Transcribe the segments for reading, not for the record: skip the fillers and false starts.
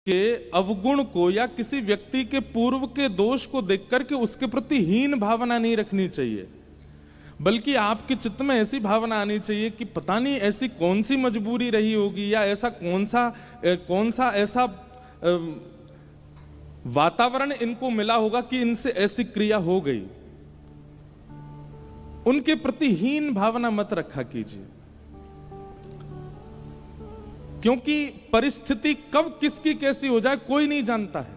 के अवगुण को या किसी व्यक्ति के पूर्व के दोष को देख करके उसके प्रति हीन भावना नहीं रखनी चाहिए, बल्कि आपके चित्त में ऐसी भावना आनी चाहिए कि पता नहीं ऐसी कौन सी मजबूरी रही होगी या ऐसा कौन सा ऐसा वातावरण इनको मिला होगा कि इनसे ऐसी क्रिया हो गई। उनके प्रति हीन भावना मत रखा कीजिए, क्योंकि परिस्थिति कब किसकी कैसी हो जाए कोई नहीं जानता है।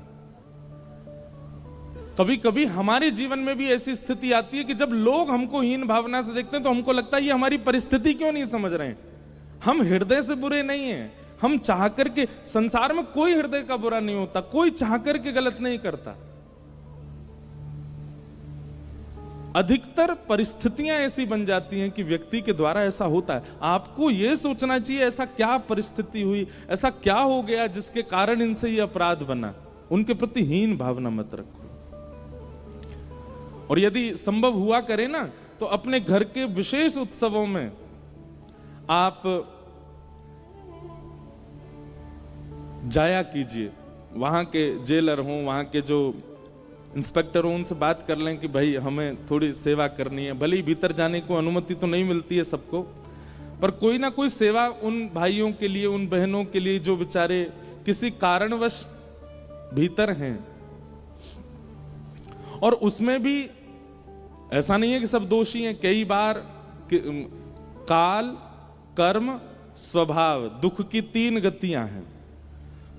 कभी कभी हमारे जीवन में भी ऐसी स्थिति आती है कि जब लोग हमको हीन भावना से देखते हैं तो हमको लगता है ये हमारी परिस्थिति क्यों नहीं समझ रहे हैं। हम हृदय से बुरे नहीं हैं, हम चाह करके, संसार में कोई हृदय का बुरा नहीं होता, कोई चाह करके गलत नहीं करता। अधिकतर परिस्थितियां ऐसी बन जाती हैं कि व्यक्ति के द्वारा ऐसा होता है। आपको यह सोचना चाहिए ऐसा क्या परिस्थिति हुई, ऐसा क्या हो गया जिसके कारण इनसे ये अपराध बना। उनके प्रति हीन भावना मत रखो। और यदि संभव हुआ करे ना तो अपने घर के विशेष उत्सवों में आप जाया कीजिए। वहां के जेलर हों, वहां के जो इंस्पेक्टर हो, उनसे बात कर लें कि भाई हमें थोड़ी सेवा करनी है। भले ही भीतर जाने को अनुमति तो नहीं मिलती है सबको, पर कोई ना कोई सेवा उन भाइयों के लिए, उन बहनों के लिए जो बेचारे किसी कारणवश भीतर हैं। और उसमें भी ऐसा नहीं है कि सब दोषी हैं। कई बार काल, कर्म, स्वभाव, दुख की 3 गतियां हैं।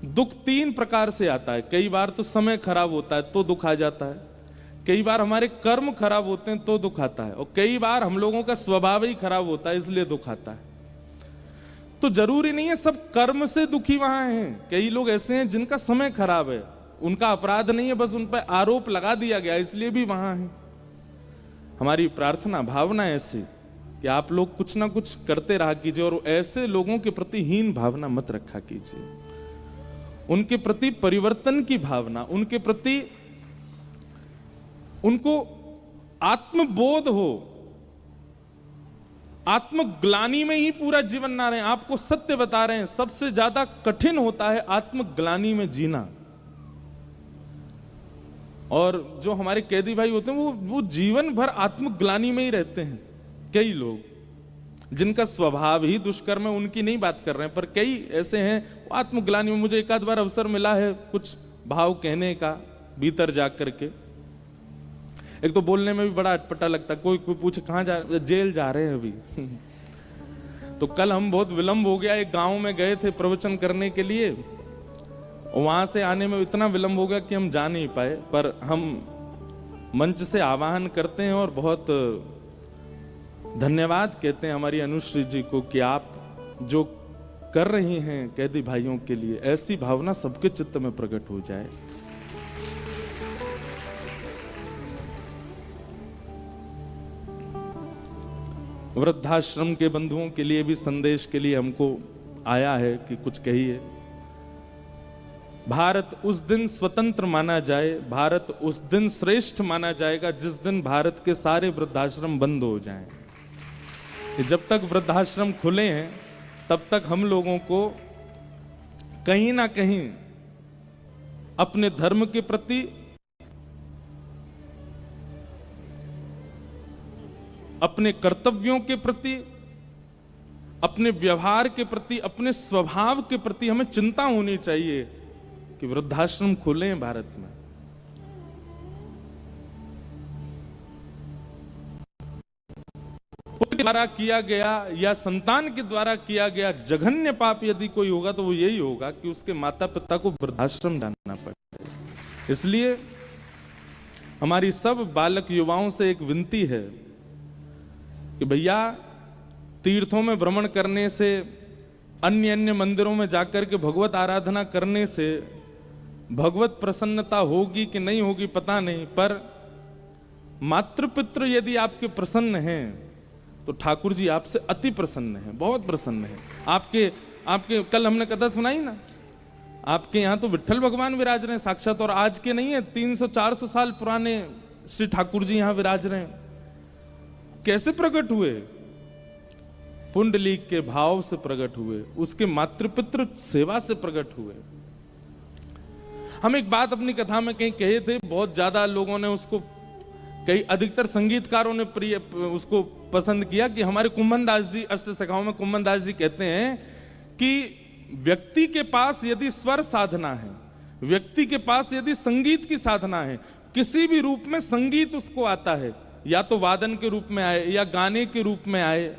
दुख 3 प्रकार से आता है। कई बार तो समय खराब होता है तो दुख आ जाता है, कई बार हमारे कर्म खराब होते हैं तो दुख आता है, और कई बार हम लोगों का स्वभाव ही खराब होता है इसलिए दुख आता है। तो जरूरी नहीं है सब कर्म से दुखी वहां हैं। कई लोग ऐसे हैं जिनका समय खराब है, उनका अपराध नहीं है, बस उन पर आरोप लगा दिया गया इसलिए भी वहां है। हमारी प्रार्थना भावना ऐसी कि आप लोग कुछ ना कुछ करते रहा कीजिए और ऐसे लोगों के प्रति हीन भावना मत रखा कीजिए। उनके प्रति परिवर्तन की भावना, उनके प्रति उनको आत्मबोध हो, आत्मग्लानि में ही पूरा जीवन ना रहे। आपको सत्य बता रहे हैं, सबसे ज्यादा कठिन होता है आत्मग्लानि में जीना। और जो हमारे कैदी भाई होते हैं वो जीवन भर आत्मग्लानि में ही रहते हैं। कई लोग जिनका स्वभाव ही दुष्कर्म है, उनकी नहीं बात कर रहे हैं, पर कई ऐसे हैं आत्मग्लानि में। मुझे एक आध बार अवसर मिला है कुछ भाव कहने का भीतर जा करके। एक तो बोलने में भी बड़ा अटपटा लगता है। कोई पूछे कहां जा रहे, जेल जा रहे हैं अभी। तो कल हम बहुत विलंब हो गया, एक गांव में गए थे प्रवचन करने के लिए, वहां से आने में इतना विलंब हो गया कि हम जा नहीं पाए। पर हम मंच से आह्वान करते हैं और बहुत धन्यवाद कहते हैं हमारी अनुश्री जी को कि आप जो कर रही हैं कैदी भाइयों के लिए, ऐसी भावना सबके चित्त में प्रकट हो जाए। वृद्धाश्रम के बंधुओं के लिए भी संदेश के लिए हमको आया है कि कुछ कहिए। भारत उस दिन स्वतंत्र माना जाए, भारत उस दिन श्रेष्ठ माना जाएगा जिस दिन भारत के सारे वृद्धाश्रम बंद हो जाएं। जब तक वृद्धाश्रम खुले हैं तब तक हम लोगों को कहीं ना कहीं अपने धर्म के प्रति, अपने कर्तव्यों के प्रति, अपने व्यवहार के प्रति, अपने स्वभाव के प्रति हमें चिंता होनी चाहिए कि वृद्धाश्रम खुले हैं भारत में। द्वारा किया गया या संतान के द्वारा किया गया जघन्य पाप यदि कोई होगा तो वो यही होगा कि उसके माता पिता को वृद्धाश्रम जाना पड़े। इसलिए हमारी सब बालक युवाओं से एक विनती है कि भैया तीर्थों में भ्रमण करने से, अन्य अन्य मंदिरों में जाकर के भगवत आराधना करने से भगवत प्रसन्नता होगी कि नहीं होगी पता नहीं, पर मातृपितृ यदि आपके प्रसन्न हैं तो ठाकुर जी आपसे अति प्रसन्न हैं, बहुत प्रसन्न हैं। आपके कल हमने कथा सुनाई ना, आपके यहाँ तो विट्ठल भगवान विराज रहे हैं साक्षात, और आज के नहीं है, 300-400 साल पुराने श्री ठाकुर जी यहाँ विराज रहे हैं। कैसे प्रकट हुए? पुंडलीक के भाव से प्रकट हुए, उसके मातृपितृ सेवा से प्रकट हुए। हम एक बात अपनी कथा में कहीं कहे थे, बहुत ज्यादा लोगों ने उसको, कई अधिकतर संगीतकारों ने प्रिय उसको पसंद किया कि हमारे कुंभन दास जी, अष्ट सखाओं में कुंभन दास जी कहते हैं कि व्यक्ति के पास यदि स्वर साधना है, व्यक्ति के पास यदि संगीत की साधना है, किसी भी रूप में संगीत उसको आता है, या तो वादन के रूप में आए या गाने के रूप में आए,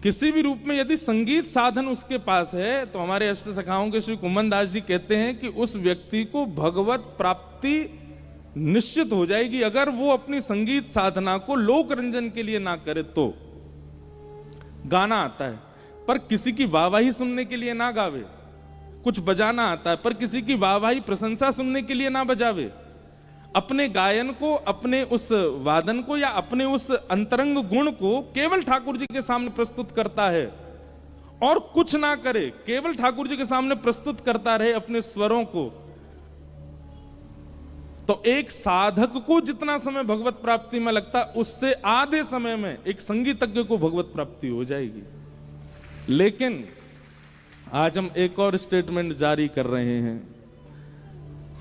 किसी भी रूप में यदि संगीत साधन उसके पास है, तो हमारे अष्ट सखाओं के श्री कुंभन दास जी कहते हैं कि उस व्यक्ति को भगवत प्राप्ति निश्चित हो जाएगी, अगर वो अपनी संगीत साधना को लोक रंजन के लिए ना करे तो। गाना आता है पर किसी की वाहवाही सुनने के लिए ना गावे, कुछ बजाना आता है पर किसी की वाहवाही प्रशंसा सुनने के लिए ना बजावे, अपने गायन को, अपने उस वादन को या अपने उस अंतरंग गुण को केवल ठाकुर जी के सामने प्रस्तुत करता है और कुछ ना करे, केवल ठाकुर जी के सामने प्रस्तुत करता रहे अपने स्वरों को, तो एक साधक को जितना समय भगवत प्राप्ति में लगता, उससे आधे समय में एक संगीतज्ञ को भगवत प्राप्ति हो जाएगी। लेकिन आज हम एक और स्टेटमेंट जारी कर रहे हैं,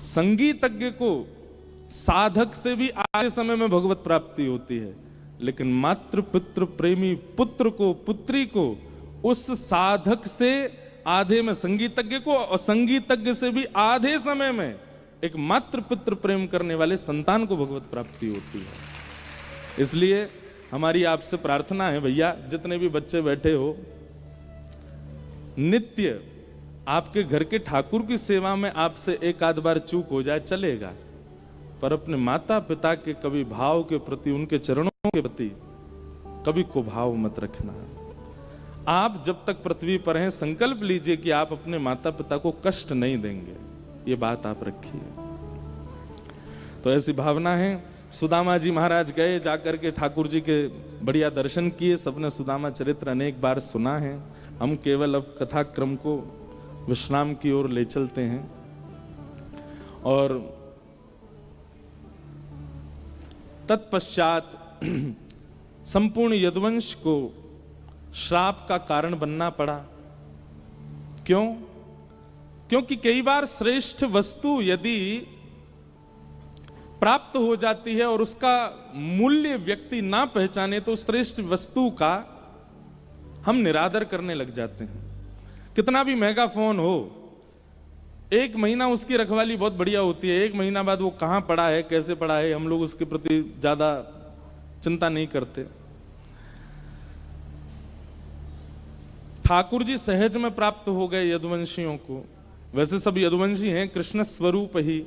संगीतज्ञ को साधक से भी आधे समय में भगवत प्राप्ति होती है, लेकिन मातृ पितृ प्रेमी पुत्र को, पुत्री को उस साधक से आधे में संगीतज्ञ को, और संगीतज्ञ से भी आधे समय में एक मातृ पितृ प्रेम करने वाले संतान को भगवत प्राप्ति होती है। इसलिए हमारी आपसे प्रार्थना है भैया, जितने भी बच्चे बैठे हो, नित्य आपके घर के ठाकुर की सेवा में आपसे एक आध बार चूक हो जाए चलेगा, पर अपने माता पिता के कभी भाव के प्रति, उनके चरणों के प्रति कभी कुभाव मत रखना। आप जब तक पृथ्वी पर हैं संकल्प लीजिए कि आप अपने माता पिता को कष्ट नहीं देंगे, ये बात आप रखिए। तो ऐसी भावना है। सुदामा जी महाराज गए, जाकर के ठाकुर जी के बढ़िया दर्शन किए, सबने सुदामा चरित्र अनेक बार सुना है। हम केवल अब कथा क्रम को विश्राम की ओर ले चलते हैं और तत्पश्चात संपूर्ण यदुवंश को श्राप का कारण बनना पड़ा। क्यों? क्योंकि कई बार श्रेष्ठ वस्तु यदि प्राप्त हो जाती है और उसका मूल्य व्यक्ति ना पहचाने, तो श्रेष्ठ वस्तु का हम निरादर करने लग जाते हैं। कितना भी महंगा फोन हो, एक महीना उसकी रखवाली बहुत बढ़िया होती है, एक महीना बाद वो कहां पड़ा है, कैसे पड़ा है, हम लोग उसके प्रति ज्यादा चिंता नहीं करते। ठाकुर जी सहज में प्राप्त हो गए यदुवंशियों को। वैसे सब यदुवंशी हैं, कृष्ण स्वरूप ही,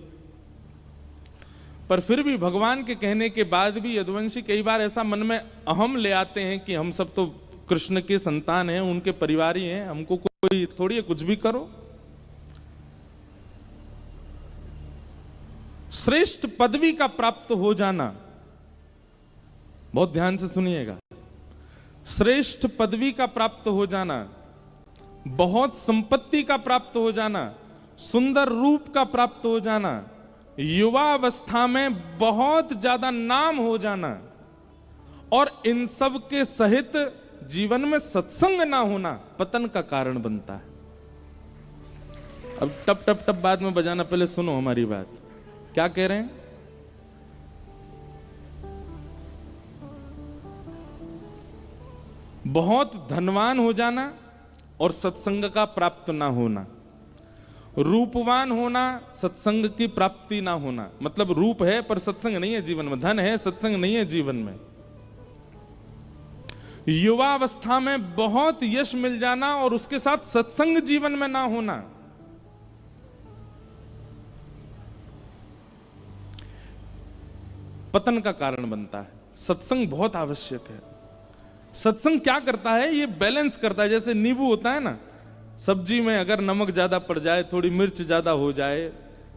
पर फिर भी भगवान के कहने के बाद भी यदुवंशी कई बार ऐसा मन में अहम ले आते हैं कि हम सब तो कृष्ण के संतान हैं, उनके परिवारी हैं, हमको कोई थोड़ी है, कुछ भी करो। श्रेष्ठ पदवी का प्राप्त हो जाना, बहुत ध्यान से सुनिएगा, श्रेष्ठ पदवी का प्राप्त हो जाना, बहुत संपत्ति का प्राप्त हो जाना, सुंदर रूप का प्राप्त हो जाना, युवा अवस्था में बहुत ज्यादा नाम हो जाना, और इन सब के सहित जीवन में सत्संग ना होना पतन का कारण बनता है। अब टप टप टप बाद में बजाना, पहले सुनो हमारी बात। क्या कह रहे हैं? बहुत धनवान हो जाना और सत्संग का प्राप्त ना होना, रूपवान होना, सत्संग की प्राप्ति ना होना। मतलब रूप है पर सत्संग नहीं है जीवन में, धन है सत्संग नहीं है जीवन में। युवा अवस्था में बहुत यश मिल जाना और उसके साथ सत्संग जीवन में ना होना। पतन का कारण बनता है। सत्संग बहुत आवश्यक है। सत्संग क्या करता है? ये बैलेंस करता है। जैसे नींबू होता है ना, सब्जी में अगर नमक ज्यादा पड़ जाए, थोड़ी मिर्च ज्यादा हो जाए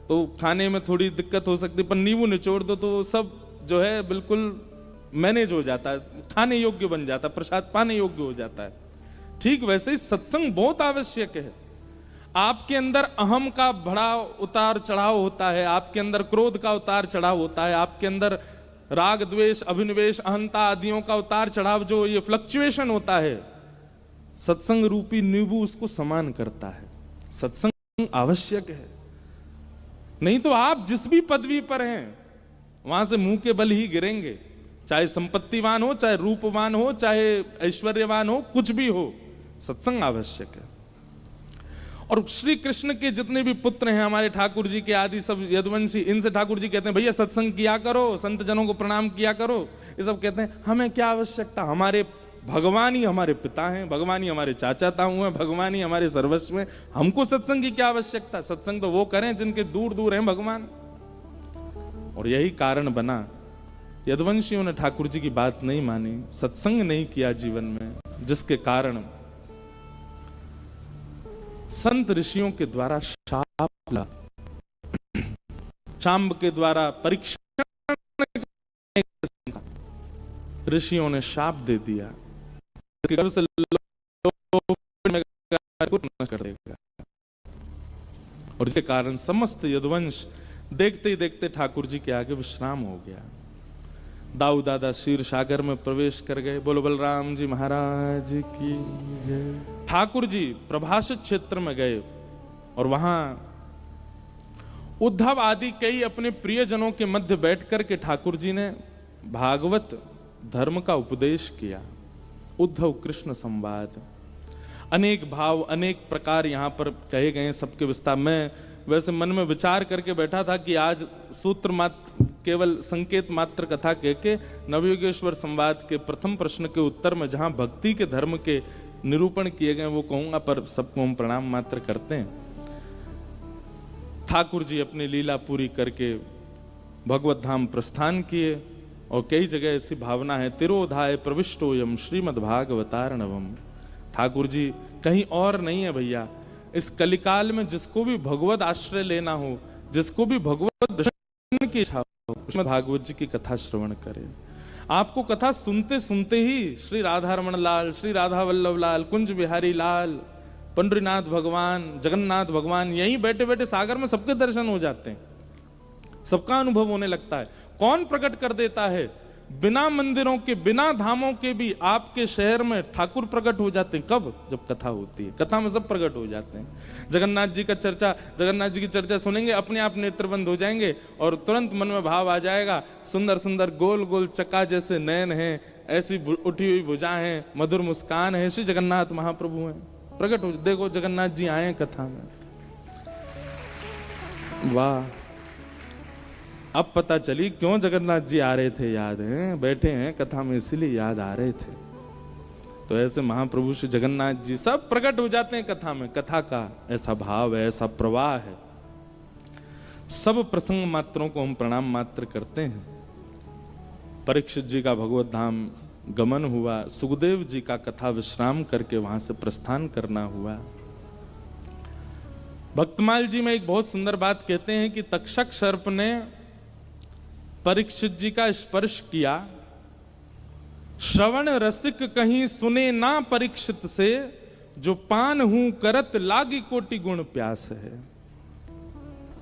तो खाने में थोड़ी दिक्कत हो सकती है, पर नींबू निचोड़ दो तो सब जो है बिल्कुल मैनेज हो जाता है, खाने योग्य बन जाता है, प्रसाद पाने योग्य हो जाता है। ठीक वैसे ही सत्संग बहुत आवश्यक है। आपके अंदर अहम का बढ़ाव उतार चढ़ाव होता है, आपके अंदर क्रोध का उतार चढ़ाव होता है, आपके अंदर राग द्वेष अभिनिवेश अहंता आदियों का उतार चढ़ाव, जो ये फ्लक्चुएशन होता है, सत्संग रूपी नींबू उसको समान करता है। सत्संग आवश्यक है। नहीं तो आप जिस भी पदवी पर हैं वहां से मुंह के बल ही गिरेंगे, चाहे संपत्तिवान हो, चाहे रूपवान हो, चाहे ऐश्वर्यवान हो, कुछ भी हो, सत्संग आवश्यक है। और श्री कृष्ण के जितने भी पुत्र हैं, हमारे ठाकुर जी के आदि सब यदुवंशी, इनसे ठाकुर जी कहते हैं भैया सत्संग किया करो, संत जनों को प्रणाम किया करो। ये सब कहते हैं हमें क्या आवश्यकता, हमारे भगवान ही हमारे पिता हैं, भगवान ही हमारे चाचा ताऊ हैं, भगवान ही हमारे सर्वस्व हैं, हमको सत्संग की क्या आवश्यकता। सत्संग तो वो करें जिनके दूर दूर हैं भगवान। और यही कारण बना यदुवंशियों ने ठाकुर जी की बात नहीं मानी, सत्संग नहीं किया जीवन में, जिसके कारण संत ऋषियों के द्वारा शाप ला, शांब के द्वारा परीक्षण, ऋषियों ने शाप दे दिया से कर देगा। और इसके कारण समस्त यदुवंश देखते ही देखते ठाकुर जी के आगे विश्राम हो गया। दाऊ दादा क्षीर सागर में प्रवेश कर गए। बोलो बलराम जी महाराज की जय। ठाकुर जी प्रभाषित क्षेत्र में गए और वहां उद्धव आदि कई अपने प्रियजनों के मध्य बैठकर के ठाकुर जी ने भागवत धर्म का उपदेश किया। उद्धव कृष्ण संवाद, अनेक भाव अनेक प्रकार यहां पर कहे गए, सबके विस्तार में वैसे मन में विचार करके बैठा था कि आज सूत्र मात्र, केवल संकेत मात्र कथा कह के नवयुगेश्वर संवाद के प्रथम प्रश्न के उत्तर में जहां भक्ति के धर्म के निरूपण किए गए वो कहूंगा, पर सबको हम प्रणाम मात्र करते हैं। ठाकुर जी अपनी लीला पूरी करके भगवत धाम प्रस्थान किए और कई जगह ऐसी भावना है, तिरोधाय प्रविष्टोयम श्रीमद् भागवतार्णवम। ठाकुर जी कहीं और नहीं है भैया, इस कलिकाल में जिसको भी भगवत आश्रय लेना हो, जिसको भी भगवत दर्शन की इच्छा हो, उसमें भागवत जी की कथा श्रवण करे। आपको कथा सुनते सुनते ही श्री राधा रमण लाल, श्री राधा वल्लभ लाल, कुंज बिहारी लाल, पंडरीनाथ भगवान, जगन्नाथ भगवान, यहीं बैठे बैठे सागर में सबके दर्शन हो जाते हैं, सबका अनुभव होने लगता है। कौन प्रकट कर देता है? बिना मंदिरों के, बिना धामों के भी आपके शहर में ठाकुर प्रकट हो जाते हैं। कब? जब कथा होती है, कथा में सब प्रकट हो जाते हैं। जगन्नाथ जी का चर्चा, जगन्नाथ जी की चर्चा सुनेंगे, अपने आप नेत्र बंद हो जाएंगे और तुरंत मन में भाव आ जाएगा। सुंदर सुंदर गोल गोल चक्का जैसे नयन हैं, ऐसी उठी हुई भुजा हैं, मधुर मुस्कान है, श्री जगन्नाथ महाप्रभु हैं, प्रकट हो। देखो जगन्नाथ जी आए कथा में, वाह। अब पता चली क्यों जगन्नाथ जी आ रहे थे, याद है, बैठे हैं कथा में इसीलिए याद आ रहे थे। तो ऐसे महाप्रभु श्री जगन्नाथ जी सब प्रकट हो जाते हैं कथा में। कथा का ऐसा भाव है, ऐसा प्रवाह है। सब प्रसंग मात्रों को हम प्रणाम मात्र करते हैं। परीक्षित जी का भगवत धाम गमन हुआ, सुखदेव जी का कथा विश्राम करके वहां से प्रस्थान करना हुआ। भक्तमाल जी में एक बहुत सुंदर बात कहते हैं कि तक्षक सर्प ने परीक्षित जी का स्पर्श किया, श्रवण रसिक कहीं सुने ना परीक्षित से, जो पान हूं करत लागी कोटि गुण प्यास है।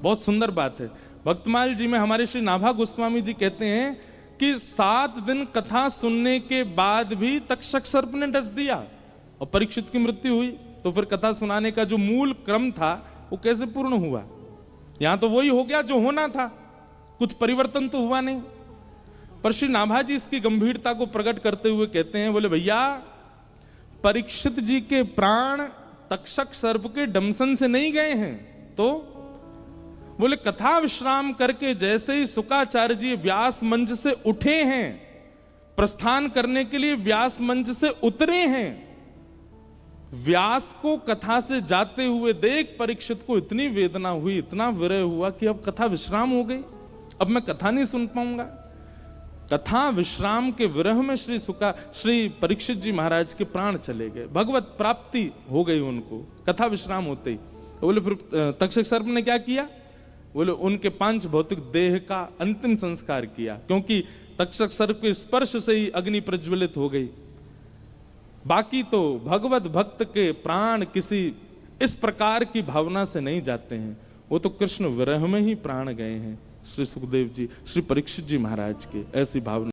बहुत सुंदर बात है। भक्तमाल जी में हमारे श्री नाभा गोस्वामी जी कहते हैं कि 7 दिन कथा सुनने के बाद भी तक्षक सर्प ने डस दिया और परीक्षित की मृत्यु हुई। तो फिर कथा सुनाने का जो मूल क्रम था वो कैसे पूर्ण हुआ? यहां तो वही हो गया जो होना था, कुछ परिवर्तन तो हुआ नहीं। पर श्री नाभा जी इसकी गंभीरता को प्रकट करते हुए कहते हैं, बोले भैया परीक्षित जी के प्राण तक्षक सर्प के डमसन से नहीं गए हैं, तो बोले कथा विश्राम करके जैसे ही शुकाचार्य जी व्यास मंच से उठे हैं, प्रस्थान करने के लिए व्यास मंच से उतरे हैं, व्यास को कथा से जाते हुए देख परीक्षित को इतनी वेदना हुई, इतना विरह हुआ कि अब कथा विश्राम हो गई, अब मैं कथा नहीं सुन पाऊंगा। कथा विश्राम के विरह में श्री परीक्षित जी महाराज के प्राण चले गए, भगवत प्राप्ति हो गई उनको कथा विश्राम होते ही। बोले फिर तक्षक सर्प ने क्या किया? बोले उनके 5 भौतिक देह का अंतिम संस्कार किया, क्योंकि तक्षक सर्प के स्पर्श से ही अग्नि प्रज्वलित हो गई। बाकी तो भगवत भक्त के प्राण किसी इस प्रकार की भावना से नहीं जाते हैं, वो तो कृष्ण विरह में ही प्राण गए हैं। श्री सुखदेव जी, श्री परीक्षित जी महाराज के ऐसी भावना